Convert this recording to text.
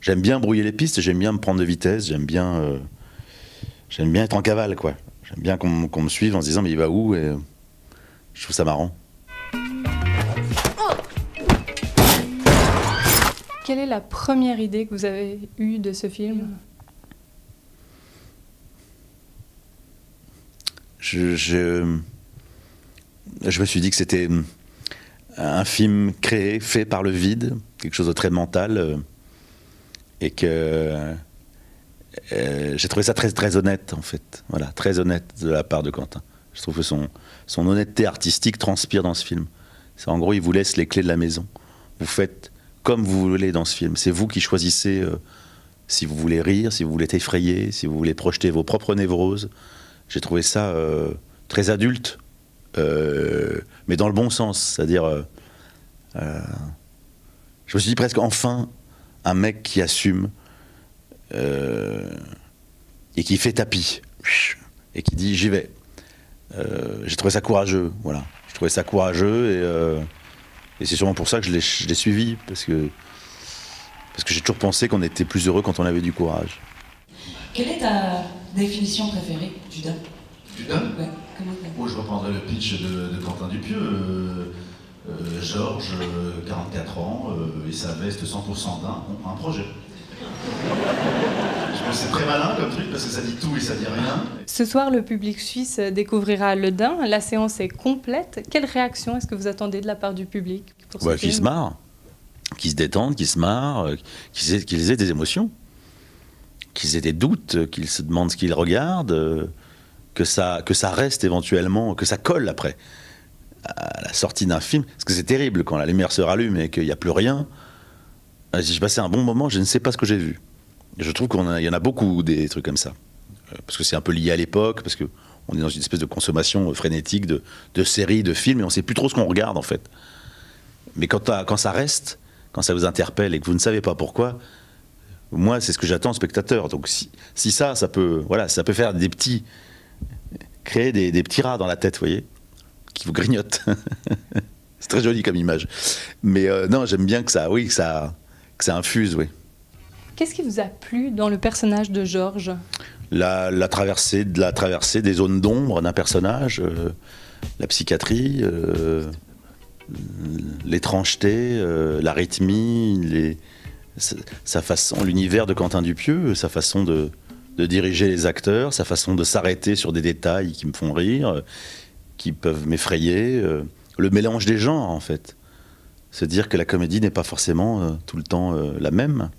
J'aime bien brouiller les pistes, j'aime bien me prendre de vitesse, j'aime bien être en cavale, quoi. J'aime bien qu'on me suive en se disant mais il va où, et je trouve ça marrant. Quelle est la première idée que vous avez eue de ce film? Je me suis dit que c'était un film créé, fait par le vide, quelque chose de très mental, et que j'ai trouvé ça très, très honnête, en fait. Voilà, très honnête de la part de Quentin. Je trouve que son honnêteté artistique transpire dans ce film. En gros, il vous laisse les clés de la maison. Vous faites comme vous voulez dans ce film. C'est vous qui choisissez si vous voulez rire, si vous voulez être effrayé, si vous voulez projeter vos propres névroses. J'ai trouvé ça très adulte, mais dans le bon sens. C'est-à-dire, je me suis dit presque enfin un mec qui assume et qui fait tapis et qui dit j'y vais. J'ai trouvé ça courageux, voilà. J'ai trouvé ça courageux et c'est sûrement pour ça que je l'ai suivi, parce que j'ai toujours pensé qu'on était plus heureux quand on avait du courage. Quelle est ta définition préférée du DOM? Du DOM? Ouais, comment Oh, je reprendrai le pitch de Quentin Dupieux. Georges, 44 ans, et sa veste 100% daim, un projet. Je pense que c'est très malin comme truc, parce que ça dit tout et ça dit rien. Ce soir, le public suisse découvrira Le Daim. La séance est complète. Quelle réaction est-ce que vous attendez de la part du public pour ce film? Qu'ils se marrent, qu'ils se détendent, qu'ils se marrent, qu'ils aient des émotions, qu'ils aient des doutes, qu'ils se demandent ce qu'ils regardent, que ça reste éventuellement, que ça colle après. À la sortie d'un film, parce que c'est terrible quand la lumière se rallume et qu'il n'y a plus rien. Si j'ai passé un bon moment, je ne sais pas ce que j'ai vu. Je trouve qu'il y en a beaucoup des trucs comme ça. Parce que c'est un peu lié à l'époque, parce qu'on est dans une espèce de consommation frénétique de séries, de films, et on ne sait plus trop ce qu'on regarde en fait. Mais quand ça reste, quand ça vous interpelle et que vous ne savez pas pourquoi, moi c'est ce que j'attends au spectateur. Donc si ça peut faire créer des petits rats dans la tête, vous voyez, qui vous grignotent. C'est très joli comme image. Mais non, j'aime bien que ça infuse, oui. Qu'est-ce qui vous a plu dans le personnage de Georges? La traversée des zones d'ombre d'un personnage, la psychiatrie, l'étrangeté, l'arythmie, sa façon, l'univers de Quentin Dupieux, sa façon de diriger les acteurs, sa façon de s'arrêter sur des détails qui me font rire, qui peuvent m'effrayer, le mélange des genres en fait. Se dire que la comédie n'est pas forcément tout le temps la même.